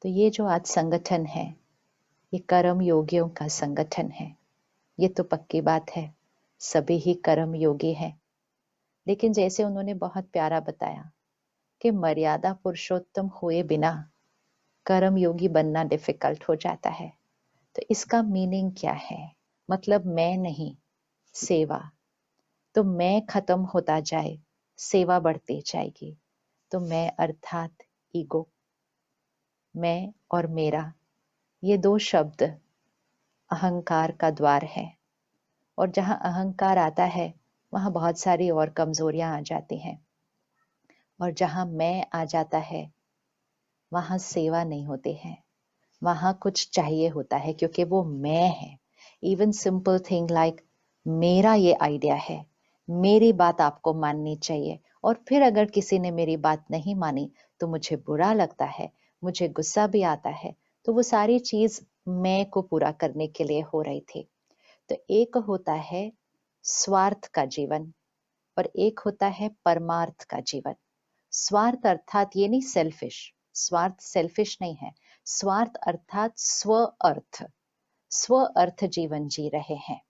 तो ये जो आज संगठन है, ये कर्म योगियों का संगठन है। ये तो पक्की बात है, सभी ही कर्म योगी हैं। लेकिन जैसे उन्होंने बहुत प्यारा बताया कि मर्यादा पुरुषोत्तम हुए बिना कर्म योगी बनना डिफिकल्ट हो जाता है। तो इसका मीनिंग क्या है? मतलब मैं नहीं, सेवा। तो मैं खत्म होता जाए, सेवा बढ़ती जाएगी। तो मैं अर्थात ईगो, मैं और मेरा, ये दो शब्द अहंकार का द्वार है। और जहां अहंकार आता है वहां बहुत सारी और कमजोरियां आ जाती हैं। और जहां मैं आ जाता है वहां सेवा नहीं होती है, वहां कुछ चाहिए होता है, क्योंकि वो मैं है। इवन सिंपल थिंग लाइक मेरा ये आइडिया है, मेरी बात आपको माननी चाहिए। और फिर अगर किसी ने मेरी बात नहीं मानी तो मुझे बुरा लगता है, मुझे गुस्सा भी आता है। तो वो सारी चीज मैं को पूरा करने के लिए हो रही थी। तो एक होता है स्वार्थ का जीवन और एक होता है परमार्थ का जीवन। स्वार्थ अर्थात ये नहीं सेल्फिश, स्वार्थ सेल्फिश नहीं है। स्वार्थ अर्थात स्व अर्थ, स्व अर्थ जीवन जी रहे हैं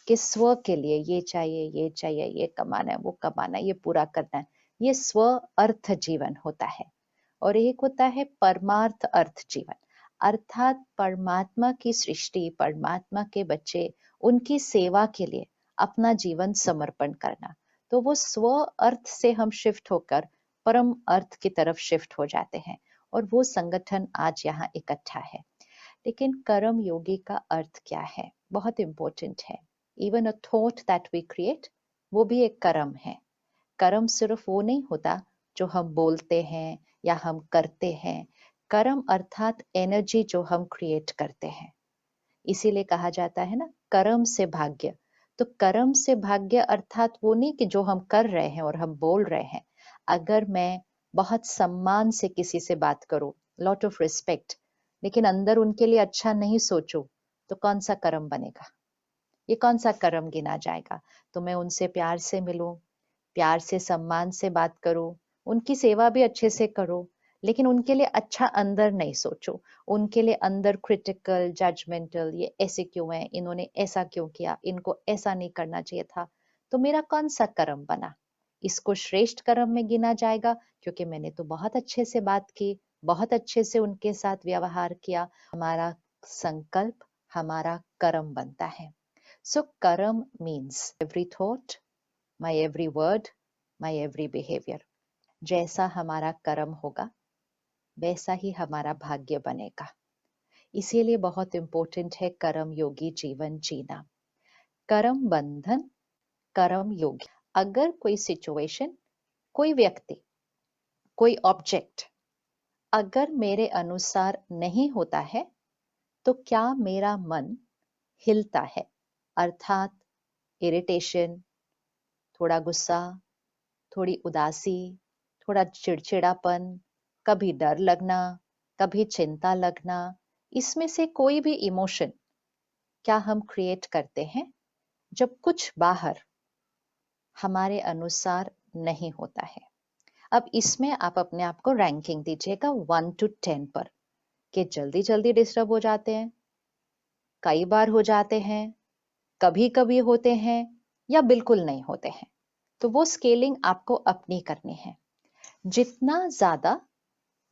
कि स्व के लिए ये चाहिए, ये चाहिए, ये कमाना है, वो कमाना है, ये पूरा करना है। ये स्व अर्थ जीवन होता है। और एक होता है परमार्थ अर्थ जीवन, अर्थात परमात्मा की सृष्टि, परमात्मा के बच्चे, उनकी सेवा के लिए अपना जीवन समर्पण करना। तो वो स्व अर्थ से हम शिफ्ट होकर परम अर्थ की तरफ शिफ्ट हो जाते हैं। और वो संगठन आज यहाँ इकट्ठा है। लेकिन कर्म योगी का अर्थ क्या है? बहुत इंपॉर्टेंट है। Even a thought that we create, वो भी एक कर्म है। कर्म सिर्फ वो नहीं होता जो हम बोलते हैं या हम करते हैं। कर्म अर्थात एनर्जी जो हम क्रिएट करते हैं। इसीलिए कहा जाता है ना, कर्म से भाग्य। तो कर्म से भाग्य अर्थात वो नहीं कि जो हम कर रहे हैं और हम बोल रहे हैं। अगर मैं बहुत सम्मान से किसी से बात करूं, लॉट ऑफ रिस्पेक्ट, लेकिन अंदर उनके लिए अच्छा नहीं सोचूं, तो कौन सा कर्म बनेगा? ये कौन सा कर्म गिना जाएगा? तो मैं उनसे प्यार से मिलूं, प्यार से सम्मान से बात करो, उनकी सेवा भी अच्छे से करो, लेकिन उनके लिए अच्छा अंदर नहीं सोचो। उनके लिए अंदर क्रिटिकल, जजमेंटल, ये ऐसे क्यों है, इन्होंने ऐसा क्यों किया, इनको ऐसा नहीं करना चाहिए था। तो मेरा कौन सा कर्म बना? इसको श्रेष्ठ कर्म में गिना जाएगा क्योंकि मैंने तो बहुत अच्छे से बात की, बहुत अच्छे से उनके साथ व्यवहार किया। हमारा संकल्प हमारा कर्म बनता है। सो कर्म means every thought, my every word, my every behavior. जैसा हमारा कर्म होगा वैसा ही हमारा भाग्य बनेगा। इसीलिए बहुत इंपॉर्टेंट है कर्म योगी जीवन जीना। कर्म बंधन, कर्म योगी। अगर कोई सिचुएशन, कोई व्यक्ति, कोई ऑब्जेक्ट अगर मेरे अनुसार नहीं होता है तो क्या मेरा मन हिलता है? अर्थात इरिटेशन, थोड़ा गुस्सा, थोड़ी उदासी, थोड़ा चिड़चिड़ापन, कभी डर लगना, कभी चिंता लगना, इसमें से कोई भी इमोशन क्या हम क्रिएट करते हैं जब कुछ बाहर हमारे अनुसार नहीं होता है? अब इसमें आप अपने आप को रैंकिंग दीजिएगा 1 to 10 पर, कि जल्दी जल्दी डिस्टर्ब हो जाते हैं, कई बार हो जाते हैं, कभी कभी होते हैं, या बिल्कुल नहीं होते हैं। तो वो स्केलिंग आपको अपनी करनी है। जितना ज्यादा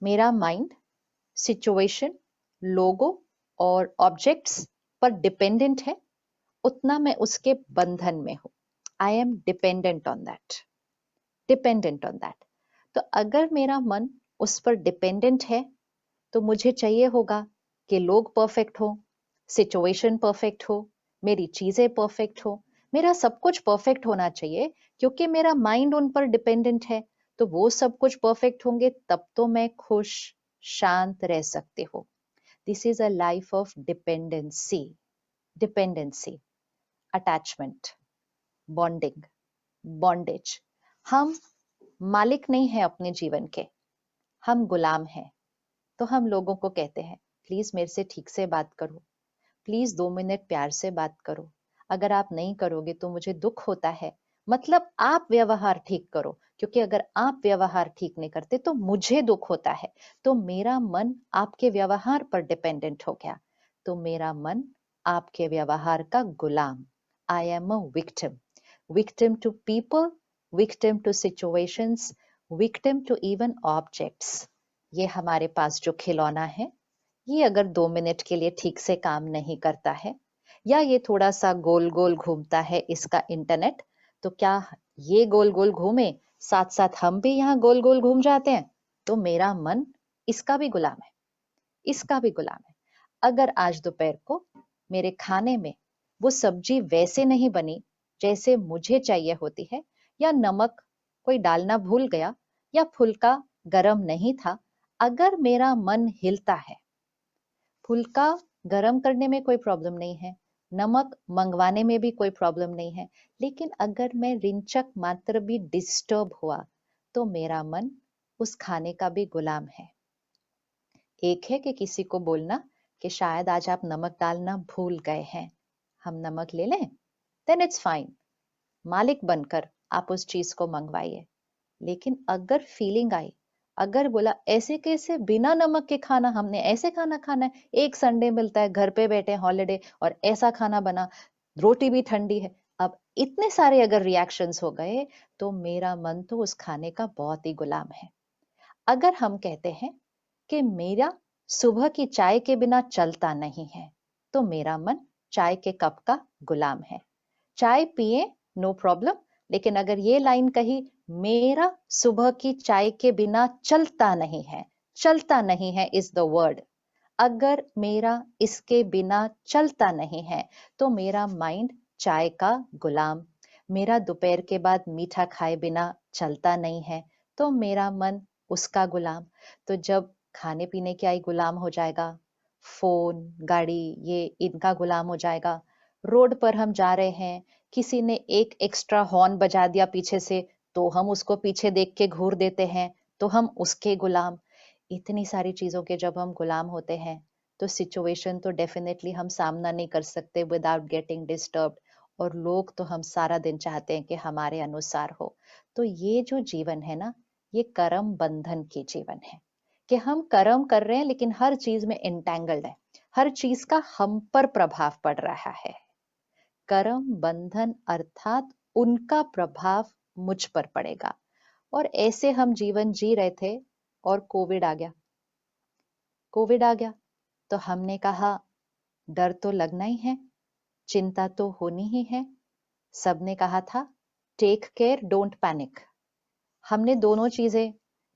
मेरा माइंड सिचुएशन, लोगों और ऑब्जेक्ट्स पर डिपेंडेंट है, उतना मैं उसके बंधन में हूं। I am dependent on that, dependent on that. तो अगर मेरा मन उस पर डिपेंडेंट है तो मुझे चाहिए होगा कि लोग परफेक्ट हो, सिचुएशन परफेक्ट हो, मेरी चीजें परफेक्ट हो, मेरा सब कुछ परफेक्ट होना चाहिए, क्योंकि मेरा माइंड उन पर डिपेंडेंट है। तो वो सब कुछ परफेक्ट होंगे तब तो मैं खुश शांत रह सकती हूँ। This is a life of dependency. Dependency, attachment, bonding, bondage. हम मालिक नहीं है अपने जीवन के, हम गुलाम हैं। तो हम लोगों को कहते हैं प्लीज मेरे से ठीक से बात करो, प्लीज 2 मिनट प्यार से बात करो। अगर आप नहीं करोगे तो मुझे दुख होता है, मतलब आप व्यवहार ठीक करो, क्योंकि अगर आप व्यवहार ठीक नहीं करते तो मुझे दुख होता है। तो मेरा मन आपके व्यवहार पर डिपेंडेंट हो गया, तो मेरा मन आपके व्यवहार का गुलाम। I am a victim, victim to people, victim to situations, victim to even objects. ये हमारे पास जो खिलौना है, ये अगर 2 मिनट के लिए ठीक से काम नहीं करता है, या ये थोड़ा सा गोल गोल घूमता है इसका इंटरनेट, तो क्या ये गोल गोल घूमे साथ साथ हम भी यहाँ गोल गोल घूम जाते हैं? तो मेरा मन इसका भी गुलाम है, इसका भी गुलाम है। अगर आज दोपहर को मेरे खाने में वो सब्जी वैसे नहीं बनी जैसे मुझे चाहिए होती है, या नमक कोई डालना भूल गया, या फुल्का गरम नहीं था, अगर मेरा मन हिलता है, फुल्का गरम करने में कोई प्रॉब्लम नहीं है, नमक मंगवाने में भी कोई प्रॉब्लम नहीं है, लेकिन अगर मैं रिंचक मात्र भी डिस्टर्ब हुआ, तो मेरा मन उस खाने का भी गुलाम है। एक है कि किसी को बोलना कि शायद आज आप नमक डालना भूल गए हैं, हम नमक ले लें, देन इट्स फाइन, मालिक बनकर आप उस चीज को मंगवाइए। लेकिन अगर फीलिंग आई, अगर बोला ऐसे कैसे बिना नमक के खाना, हमने ऐसे खाना खाना है, एक संडे मिलता है, घर पे बैठे हॉलिडे और ऐसा खाना बना, रोटी भी ठंडी है, अब इतने सारे अगर रिएक्शंस हो गए, तो मेरा मन तो उस खाने का बहुत ही गुलाम है। अगर हम कहते हैं कि मेरा सुबह की चाय के बिना चलता नहीं है, तो मेरा मन चाय के कप का गुलाम है। चाय पिए, नो प्रॉब्लम, लेकिन अगर ये लाइन कही मेरा सुबह की चाय के बिना चलता नहीं है, चलता नहीं है इज द वर्ड, अगर मेरा इसके बिना चलता नहीं है, तो मेरा माइंड चाय का गुलाम। मेरा दोपहर के बाद मीठा खाए बिना चलता नहीं है, तो मेरा मन उसका गुलाम। तो जब खाने पीने का ही गुलाम हो जाएगा, फोन, गाड़ी, ये इनका गुलाम हो जाएगा, रोड पर हम जा रहे हैं, किसी ने एक एक्स्ट्रा हॉर्न बजा दिया पीछे से, तो हम उसको पीछे देख के घूर देते हैं, तो हम उसके गुलाम। इतनी सारी चीजों के जब हम गुलाम होते हैं, तो सिचुएशन तो डेफिनेटली हम सामना नहीं कर सकते विदाउट गेटिंग डिस्टर्ब्ड, और लोग तो हम सारा दिन चाहते हैं कि हमारे अनुसार हो। तो ये जो जीवन है ना, ये कर्म बंधन की जीवन है, कि हम कर्म कर रहे हैं लेकिन हर चीज में इंटेंगल्ड है, हर चीज का हम पर प्रभाव पड़ रहा है। कर्म बंधन अर्थात उनका प्रभाव मुझ पर पड़ेगा। और ऐसे हम जीवन जी रहे थे, और कोविड आ गया। कोविड आ गया तो हमने कहा डर तो लगना ही है, चिंता तो होनी ही है। सबने कहा था टेक केयर डोंट पैनिक। हमने दोनों चीजें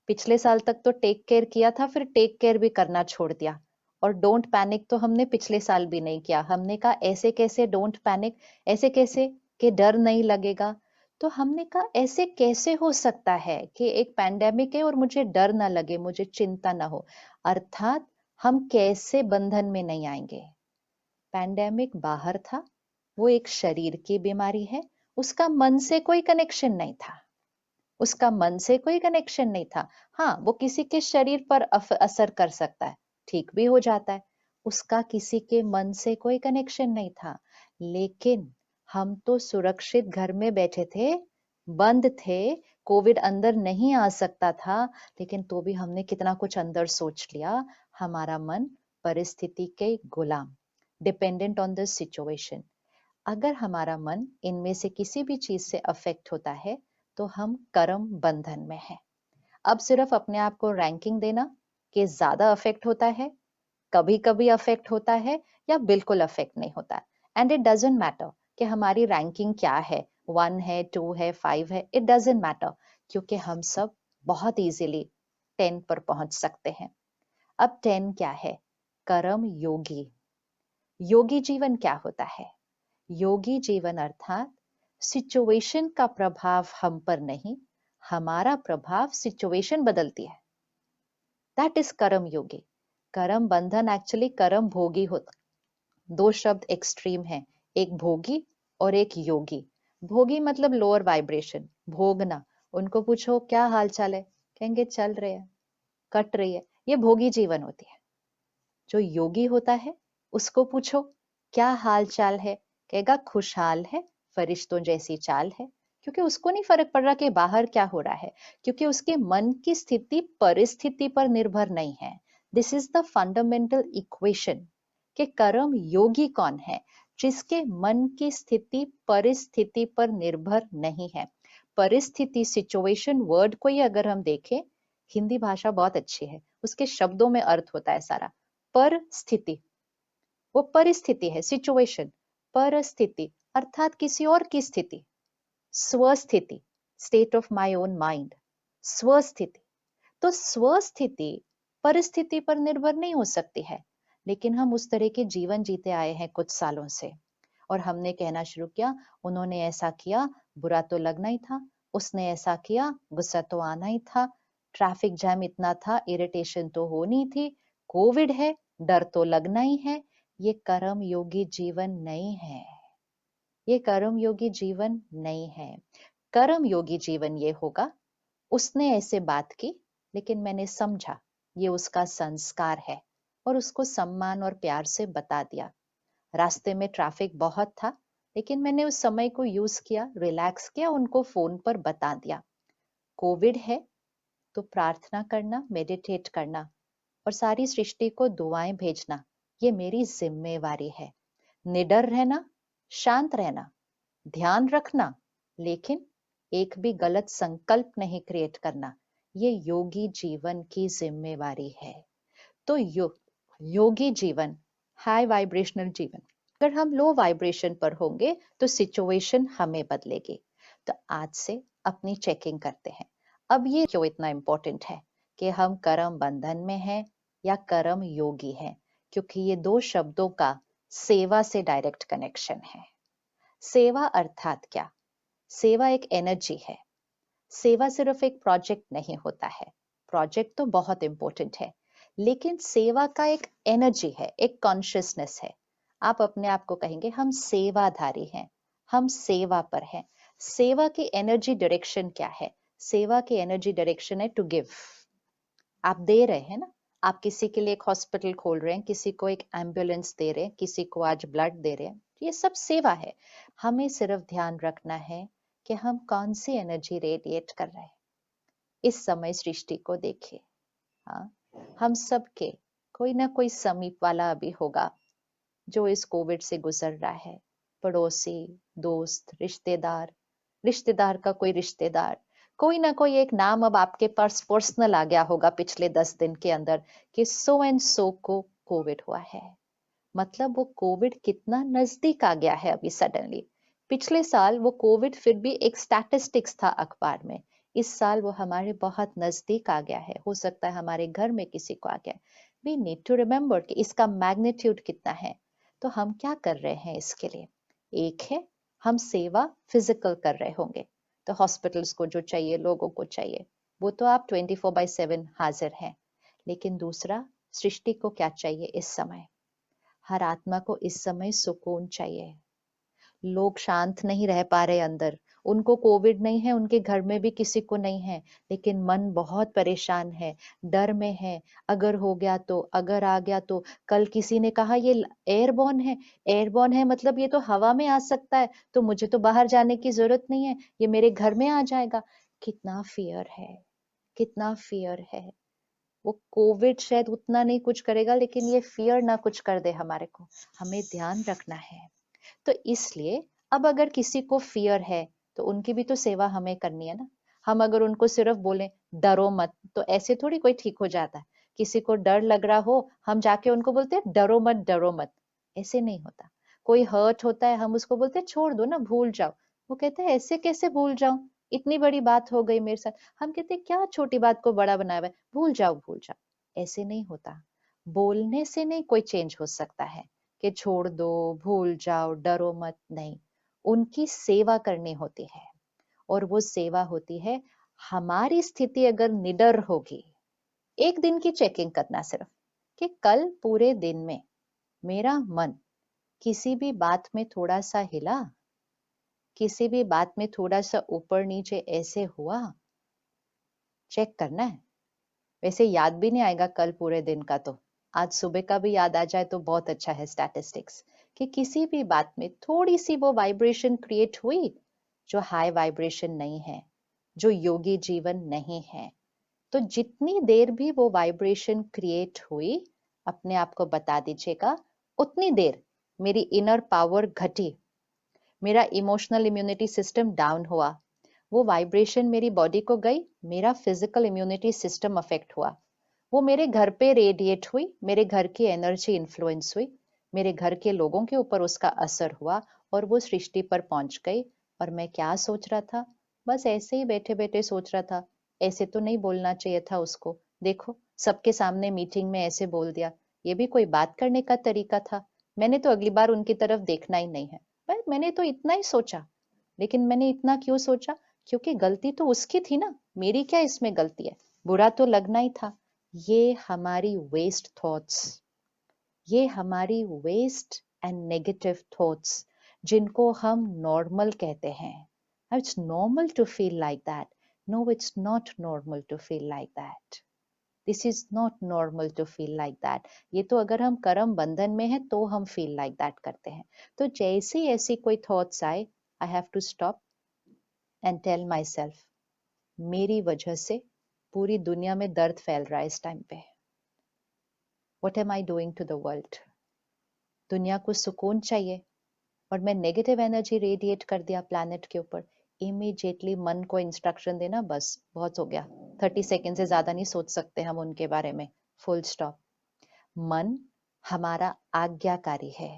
पिछले साल तक तो टेक केयर किया था, फिर टेक केयर भी करना छोड़ दिया। और डोंट पैनिक तो हमने पिछले साल भी नहीं किया। हमने कहा ऐसे कैसे डोंट पैनिक, ऐसे कैसे कि डर नहीं लगेगा। तो हमने कहा ऐसे कैसे हो सकता है कि एक पैंडेमिक है और मुझे डर ना लगे, मुझे चिंता ना हो। अर्थात हम कैसे बंधन में नहीं आएंगे। पैंडेमिक बाहर था, वो एक शरीर की बीमारी है, उसका मन से कोई कनेक्शन नहीं था, उसका मन से कोई कनेक्शन नहीं था। हाँ, वो किसी के शरीर पर असर कर सकता है, ठीक भी हो जाता है, उसका किसी के मन से कोई कनेक्शन नहीं था। लेकिन हम तो सुरक्षित घर में बैठे थे, बंद थे, कोविड अंदर नहीं आ सकता था, लेकिन तो भी हमने कितना कुछ अंदर सोच लिया। हमारा मन परिस्थिति के गुलाम, डिपेंडेंट ऑन द सिचुएशन। अगर हमारा मन इनमें से किसी भी चीज से अफेक्ट होता है, तो हम कर्म बंधन में हैं। अब सिर्फ अपने आप को रैंकिंग देना कि ज्यादा अफेक्ट होता है, कभी कभी अफेक्ट होता है, या बिल्कुल अफेक्ट नहीं होता, एंड इट डजेंट मैटर कि हमारी रैंकिंग क्या है, 1 है, 2 है, 5 है, इट डजेंट मैटर, क्योंकि हम सब बहुत इजीली 10 पर पहुंच सकते हैं। अब 10 क्या है? कर्म योगी। योगी जीवन क्या होता है? योगी जीवन अर्थात सिचुएशन का प्रभाव हम पर नहीं, हमारा प्रभाव सिचुएशन बदलती है। दैट इज कर्म योगी। कर्म बंधन एक्चुअली कर्म भोगी होता। दो शब्द एक्सट्रीम हैं, एक भोगी और एक योगी। भोगी मतलब लोअर वाइब्रेशन, भोगना। उनको पूछो क्या हाल चाल है, कहेंगे चल रहे हैं, कट रही है, ये भोगी जीवन होती है। जो योगी होता है उसको पूछो क्या हाल चाल है, कहेगा खुशहाल है, फरिश्तों जैसी चाल है, क्योंकि उसको नहीं फर्क पड़ रहा कि बाहर क्या हो रहा है, क्योंकि उसके मन की स्थिति परिस्थिति पर निर्भर नहीं है। This is the fundamental equation कि कर्म योगी कौन है, जिसके मन की स्थिति परिस्थिति पर निर्भर नहीं है। परिस्थिति, सिचुएशन वर्ड को ही अगर हम देखें, हिंदी भाषा बहुत अच्छी है, उसके शब्दों में अर्थ होता है सारा। परिस्थिति, वो परिस्थिति है, सिचुएशन। परिस्थिति अर्थात किसी और की स्थिति, स्वस्थिति, state of my own mind, स्वस्थिति। तो स्वस्थिति परिस्थिति पर निर्भर नहीं हो सकती है, लेकिन हम उस तरह के जीवन जीते आए हैं कुछ सालों से, और हमने कहना शुरू किया, उन्होंने ऐसा किया, बुरा तो लगना ही था, उसने ऐसा किया, गुस्सा तो आना ही था, ट्रैफिक जैम इतना था, इरिटेशन तो होनी थी, कोविड है, डर तो लगना ही है। ये कर्म योगी जीवन नहीं है, ये कर्म योगी जीवन नहीं है। कर्म योगी जीवन ये होगा, उसने ऐसे बात की, लेकिन मैंने समझा ये उसका संस्कार है और उसको सम्मान और प्यार से बता दिया। रास्ते में ट्रैफिक बहुत था, लेकिन मैंने उस समय को यूज किया, रिलैक्स किया, उनको फोन पर बता दिया। कोविड है तो प्रार्थना करना, मेडिटेट करना और सारी सृष्टि को दुआएं भेजना, ये मेरी जिम्मेवारी है। निडर रहना, शांत रहना, ध्यान रखना, लेकिन एक भी गलत संकल्प नहीं क्रिएट करना, ये योगी जीवन की जिम्मेवारी है। तो योगी जीवन, हाई वाइब्रेशनल जीवन। अगर हम लो वाइब्रेशन पर होंगे तो सिचुएशन हमें बदलेगी। तो आज से अपनी चेकिंग करते हैं। अब ये क्यों इतना इंपॉर्टेंट है कि हम कर्म बंधन में हैं या कर्म योगी हैं, क्योंकि ये दो शब्दों का सेवा से डायरेक्ट कनेक्शन है। सेवा अर्थात क्या? सेवा एक एनर्जी है। सेवा सिर्फ एक प्रोजेक्ट नहीं होता है, प्रोजेक्ट तो बहुत इंपॉर्टेंट है, लेकिन सेवा का एक एनर्जी है, एक कॉन्शियसनेस है। आप अपने आप को कहेंगे हम सेवाधारी हैं, हम सेवा पर हैं। सेवा की एनर्जी डायरेक्शन क्या है? सेवा की एनर्जी डायरेक्शन है टू गिव। आप दे रहे हैं ना, आप किसी के लिए एक हॉस्पिटल खोल रहे हैं, किसी को एक एम्बुलेंस दे रहे हैं, किसी को आज ब्लड दे रहे हैं, ये सब सेवा है। हमें सिर्फ ध्यान रखना है कि हम कौन सी एनर्जी रेडिएट कर रहे हैं। इस समय सृष्टि को देखिए, हाँ, हम सबके कोई ना कोई समीप वाला अभी होगा जो इस कोविड से गुजर रहा है। पड़ोसी, दोस्त, रिश्तेदार, रिश्तेदार का कोई रिश्तेदार, कोई ना कोई एक नाम अब आपके पास पर्सनल आ गया होगा पिछले 10 दिन के अंदर कि सो एंड सो को कोविड हुआ है। मतलब वो कोविड कितना नजदीक आ गया है अभी सडनली। पिछले साल वो कोविड फिर भी एक स्टैटिस्टिक्स था अखबार में, इस साल वो हमारे बहुत नजदीक आ गया है। हो सकता है हमारे घर में किसी को आ गया। वी नीड टू रिमेम्बर कि इसका मैग्नीट्यूड कितना है। तो हम क्या कर रहे हैं इसके लिए? एक है हम सेवा फिजिकल कर रहे होंगे, तो हॉस्पिटल्स को जो चाहिए, लोगों को चाहिए, वो तो आप 24/7 हाजिर हैं। लेकिन दूसरा, सृष्टि को क्या चाहिए इस समय? हर आत्मा को इस समय सुकून चाहिए। लोग शांत नहीं रह पा रहे अंदर, उनको कोविड नहीं है, उनके घर में भी किसी को नहीं है, लेकिन मन बहुत परेशान है, डर में है। अगर हो गया तो, अगर आ गया तो। कल किसी ने कहा ये एयरबॉर्न है, एयरबॉर्न है मतलब ये तो हवा में आ सकता है, तो मुझे तो बाहर जाने की जरूरत नहीं है, ये मेरे घर में आ जाएगा। कितना फियर है, कितना फियर है। वो कोविड शायद उतना नहीं कुछ करेगा, लेकिन ये फियर ना कुछ कर दे हमारे को। हमें ध्यान रखना है। तो इसलिए अब अगर किसी को फियर है तो उनकी भी तो सेवा हमें करनी है ना। हम अगर उनको सिर्फ बोले डरो मत, तो ऐसे थोड़ी कोई ठीक हो जाता है। किसी को डर लग रहा हो, हम जाके उनको बोलते हैं डरो मत, डरो मत, ऐसे नहीं होता। कोई हर्ट होता है, हम उसको बोलते हैं छोड़ दो ना, भूल जाओ। वो कहते हैं ऐसे कैसे भूल जाऊं, इतनी बड़ी बात हो गई मेरे साथ। हम कहते हैं क्या छोटी बात को बड़ा बनाया हुआ है, भूल जाओ भूल जाओ। ऐसे नहीं होता। बोलने से नहीं कोई चेंज हो सकता है कि छोड़ दो, भूल जाओ, डरो मत, नहीं। उनकी सेवा करनी होती है, और वो सेवा होती है, हमारी स्थिति अगर निडर होगी, एक दिन की चेकिंग करना सिर्फ, कि कल पूरे दिन में मेरा मन किसी भी बात में थोड़ा सा हिला, किसी भी बात में थोड़ा सा ऊपर नीचे ऐसे हुआ, चेक करना है। वैसे याद भी नहीं आएगा कल पूरे दिन का, तो आज सुबह का भी याद आ जाए तो बहुत अच्छा है। स्टैटिस्टिक्स कि किसी भी बात में थोड़ी सी वो वाइब्रेशन क्रिएट हुई, जो हाई वाइब्रेशन नहीं है, जो योगी जीवन नहीं है। तो जितनी देर भी वो वाइब्रेशन क्रिएट हुई, अपने आप को बता दीजिएगा उतनी देर मेरी इनर पावर घटी, मेरा इमोशनल इम्यूनिटी सिस्टम डाउन हुआ, वो वाइब्रेशन मेरी बॉडी को गई, मेरा फिजिकल इम्यूनिटी सिस्टम अफेक्ट हुआ, वो मेरे घर पे रेडिएट हुई, मेरे घर की एनर्जी इन्फ्लुएंस हुई, मेरे घर के लोगों के ऊपर उसका असर हुआ और वो सृष्टि पर पहुंच गई। और मैं क्या सोच रहा था? बस ऐसे ही बैठे बैठे सोच रहा था, ऐसे तो नहीं बोलना चाहिए था उसको, देखो सबके सामने मीटिंग में ऐसे बोल दिया, ये भी कोई बात करने का तरीका था? मैंने तो अगली बार उनकी तरफ देखना ही नहीं है। पर मैंने तो इतना ही सोचा। लेकिन मैंने इतना क्यों सोचा? क्योंकि गलती तो उसकी थी ना, मेरी क्या इसमें गलती है? बुरा तो लगना ही था। ये हमारी वेस्ट थॉट्स, ये हमारी वेस्ट एंड नेगेटिव थॉट्स, जिनको हम नॉर्मल कहते हैं। It's normal to feel like that. No, it's not normal to feel like that. This is not normal to feel like that. ये तो अगर हम कर्म बंधन में है तो हम फील लाइक दैट करते हैं। तो जैसे ऐसी कोई थॉट्स आए, I have to stop and tell myself, मेरी वजह से पूरी दुनिया में दर्द फैल रहा है इस टाइम पे। What am I doing to the world? दुनिया को सुकून चाहिए और मैं नेगेटिव एनर्जी रेडिएट कर दिया प्लैनेट के ऊपर। इमीडिएटली मन को इंस्ट्रक्शन देना, बस बहुत हो गया, 30 सेकेंड से ज्यादा नहीं सोच सकते हम उनके बारे में, फुल स्टॉप। मन हमारा आज्ञाकारी है।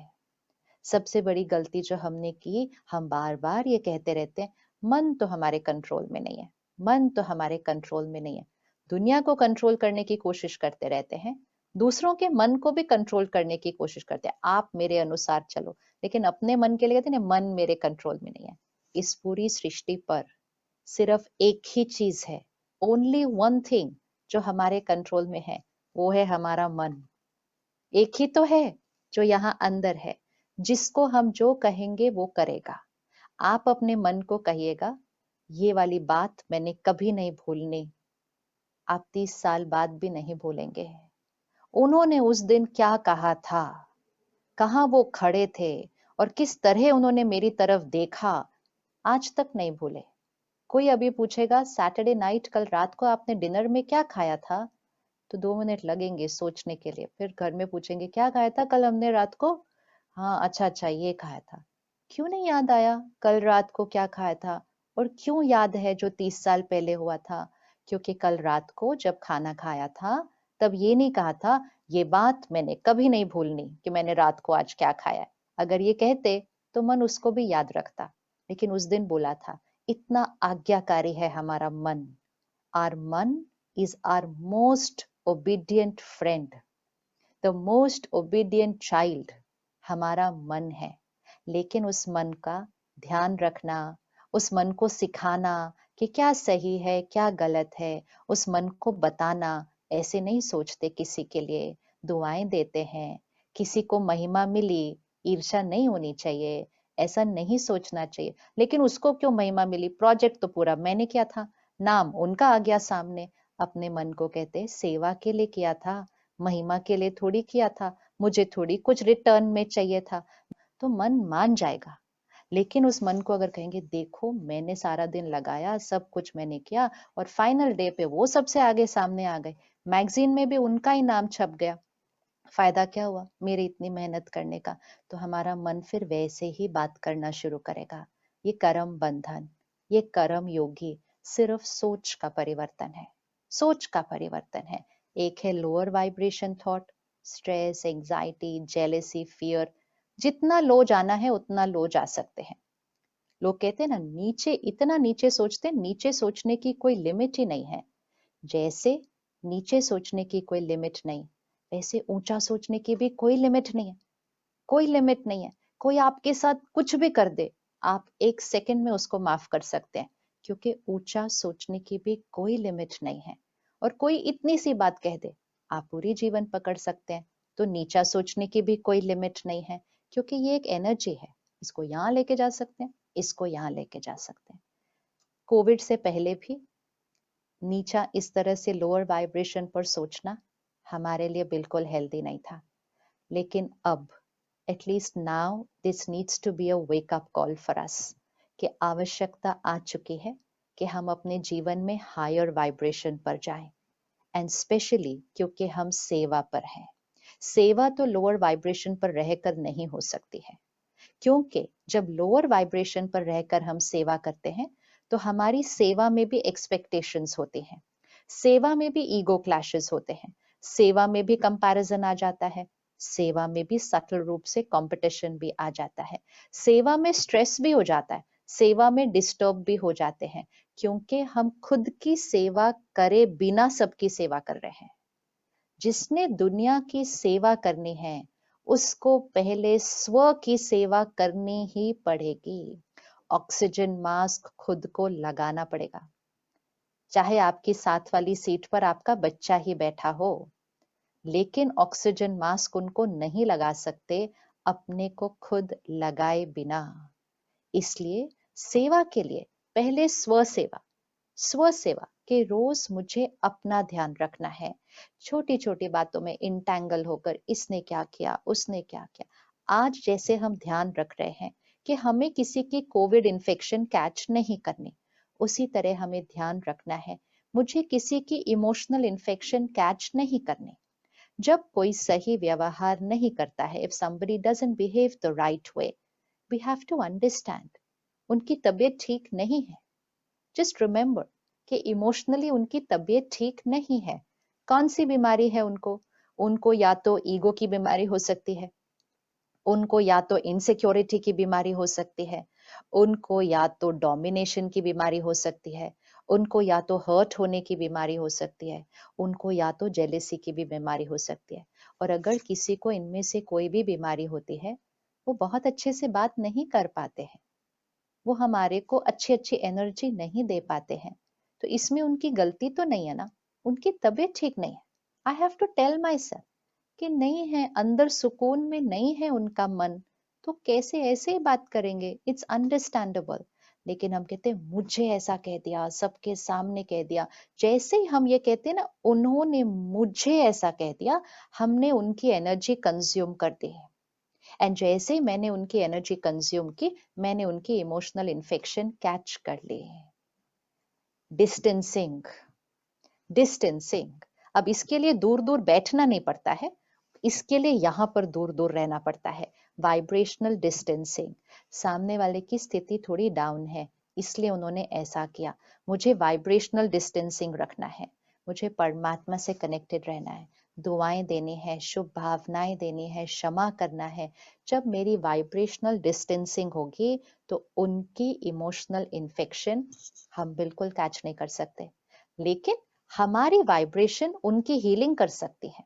सबसे बड़ी गलती जो हमने की, हम बार बार ये कहते रहते हैं मन तो हमारे कंट्रोल में नहीं है, मन तो हमारे कंट्रोल में नहीं है। दुनिया को कंट्रोल करने की कोशिश करते रहते हैं, दूसरों के मन को भी कंट्रोल करने की कोशिश करते हैं, आप मेरे अनुसार चलो। लेकिन अपने मन के लिए कहते हैं मन मेरे कंट्रोल में नहीं है। इस पूरी सृष्टि पर सिर्फ एक ही चीज है, ओनली वन थिंग जो हमारे कंट्रोल में है, वो है हमारा मन। एक ही तो है जो यहाँ अंदर है, जिसको हम जो कहेंगे वो करेगा। आप अपने मन को कहिएगा, ये वाली बात मैंने कभी नहीं भूलनी। आप 30 साल बाद भी नहीं भूलेंगे। उन्होंने उस दिन क्या कहा था, कहाँ वो खड़े थे और किस तरह उन्होंने मेरी तरफ देखा, आज तक नहीं भूले। कोई अभी पूछेगा सैटरडे नाइट कल रात को आपने डिनर में क्या खाया था, तो 2 मिनट लगेंगे सोचने के लिए। फिर घर में पूछेंगे क्या खाया था कल हमने रात को, हाँ अच्छा अच्छा ये खाया था। क्यों नहीं याद आया कल रात को क्या खाया था? और क्यों याद है जो 30 साल पहले हुआ था? क्योंकि कल रात को जब खाना खाया था, तब ये नहीं कहा था ये बात मैंने कभी नहीं भूलनी कि मैंने रात को आज क्या खाया है। अगर ये कहते तो मन उसको भी याद रखता। लेकिन उस दिन बोला था। इतना आज्ञाकारी है हमारा मन। आर मन is our most obedient friend, the most obedient child हमारा मन है। लेकिन उस मन का ध्यान रखना, उस मन को सिखाना कि क्या सही है क्या गलत है, उस मन को बताना। ऐसे नहीं सोचते किसी के लिए, दुआएं देते हैं, किसी को महिमा मिली, ईर्ष्या नहीं होनी चाहिए, ऐसा नहीं सोचना चाहिए। लेकिन उसको क्यों महिमा मिली? प्रोजेक्ट तो पूरा मैंने किया था, नाम उनका आ गया सामने। अपने मन को कहते सेवा के लिए किया था, महिमा के लिए थोड़ी किया था, मुझे थोड़ी कुछ रिटर्न में चाहिए था। तो मन मान जाएगा। लेकिन उस मन को अगर कहेंगे देखो मैंने सारा दिन लगाया, सब कुछ मैंने किया और फाइनल डे पे वो सबसे आगे सामने आ गए, मैगजीन में भी उनका ही नाम छप गया, फायदा क्या हुआ मेरी इतनी मेहनत करने का? तो हमारा मन फिर वैसे ही बात करना शुरू करेगा। ये कर्म बंधन, ये कर्म योगी सिर्फ सोच का परिवर्तन है, सोच का परिवर्तन है। एक है lower vibration thought, stress, anxiety, jealousy, fear. जितना लो जाना है उतना लो जा सकते हैं। लोग कहते हैं ना नीचे, इतना नीचे सोचते हैं, नीचे सोचने की कोई लिमिट ही नहीं है। जैसे नीचे सोचने की कोई लिमिट नहीं, वैसे ऊंचा सोचने की भी कोई लिमिट नहीं है। कोई लिमिट नहीं है। कोई आपके साथ कुछ भी कर दे, आप 1 सेकंड में उसको माफ कर सकते हैं, क्योंकि ऊंचा सोचने की भी कोई लिमिट नहीं है। और कोई इतनी सी बात कह दे, आप पूरी जीवन पकड़ सकते हैं। तो नीचा सोचने की भी कोई लिमिट नहीं है, क्योंकि ये एक एनर्जी है। इसको यहाँ लेके जा सकते हैं, इसको यहाँ लेके जा सकते हैं। कोविड से पहले भी नीचा इस तरह से लोअर वाइब्रेशन पर सोचना हमारे लिए बिल्कुल हेल्दी नहीं था। लेकिन अब at least now this needs to be a wake up call for us, कि आवश्यकता आ चुकी है कि हम अपने जीवन में हायर वाइब्रेशन पर जाएं, एंड स्पेशली क्योंकि हम सेवा पर हैं। सेवा तो लोअर वाइब्रेशन पर रहकर नहीं हो सकती है, क्योंकि जब लोअर वाइब्रेशन पर रहकर हम सेवा करते हैं तो हमारी सेवा में भी एक्सपेक्टेशंस होती हैं, सेवा में भी ईगो क्लैशेस होते हैं, सेवा में भी कंपैरिजन आ जाता है, सेवा में भी सटल रूप से कंपटीशन भी आ जाता है, सेवा में स्ट्रेस भी हो जाता है, सेवा में डिस्टर्ब भी हो जाते हैं, क्योंकि हम खुद की सेवा करे बिना सबकी सेवा कर रहे हैं। जिसने दुनिया की सेवा करनी है उसको पहले स्व की सेवा करनी ही पड़ेगी। ऑक्सीजन मास्क खुद को लगाना पड़ेगा, चाहे आपकी साथ वाली सीट पर आपका बच्चा ही बैठा हो, लेकिन ऑक्सीजन मास्क उनको नहीं लगा सकते अपने को खुद लगाए बिना। इसलिए सेवा के लिए पहले स्व सेवा कि रोज मुझे अपना ध्यान रखना है। छोटी छोटी बातों में इंटैंगल होकर इसने क्या किया, उसने क्या किया। आज जैसे हम ध्यान रख रहे हैं कि हमें किसी की कोविड इन्फेक्शन कैच नहीं करनी, उसी तरह हमें ध्यान रखना है मुझे किसी की इमोशनल इन्फेक्शन कैच नहीं करनी। जब कोई सही व्यवहार नहीं करता है, if somebody doesn't behave the right way, we have to understand उनकी तबीयत ठीक नहीं है। जस्ट रिमेंबर कि इमोशनली उनकी तबीयत ठीक नहीं है। कौन सी बीमारी है उनको? उनको या तो ईगो की बीमारी हो सकती है, उनको या तो इनसिक्योरिटी की बीमारी हो सकती है, उनको या तो डोमिनेशन की बीमारी हो सकती है, उनको या तो हर्ट होने की बीमारी हो सकती है, उनको या तो जेलेसी की भी बीमारी हो सकती है। और अगर किसी को इनमें से कोई भी बीमारी होती है, वो बहुत अच्छे से बात नहीं कर पाते हैं, वो हमारे को अच्छी अच्छी एनर्जी नहीं दे पाते हैं। तो इसमें उनकी गलती तो नहीं है ना, उनकी तबीयत ठीक नहीं है। I have to tell myself कि नहीं है, अंदर सुकून में नहीं है उनका मन, तो कैसे ऐसे ही बात करेंगे, इट्स अंडरस्टैंडेबल। लेकिन हम कहते हैं मुझे ऐसा कह दिया, सबके सामने कह दिया। जैसे ही हम ये कहते हैं ना, उन्होंने मुझे ऐसा कह दिया, हमने उनकी एनर्जी कंज्यूम कर दी है। एंड जैसे ही मैंने उनकी एनर्जी कंज्यूम की, मैंने उनकी इमोशनल इन्फेक्शन कैच कर ली। Distancing, distancing. अब इसके लिए दूर दूर बैठना नहीं पड़ता है, इसके लिए यहां पर दूर दूर रहना पड़ता है। Vibrational distancing. सामने वाले की स्थिति थोड़ी डाउन है, इसलिए उन्होंने ऐसा किया, मुझे वाइब्रेशनल डिस्टेंसिंग रखना है, मुझे परमात्मा से कनेक्टेड रहना है, दुआएं देनी है, शुभ भावनाएं देनी है, क्षमा करना है। जब मेरी वाइब्रेशनल डिस्टेंसिंग होगी तो उनकी इमोशनल इन्फेक्शन हम बिल्कुल कैच नहीं कर सकते, लेकिन हमारी वाइब्रेशन उनकी हीलिंग कर सकती है।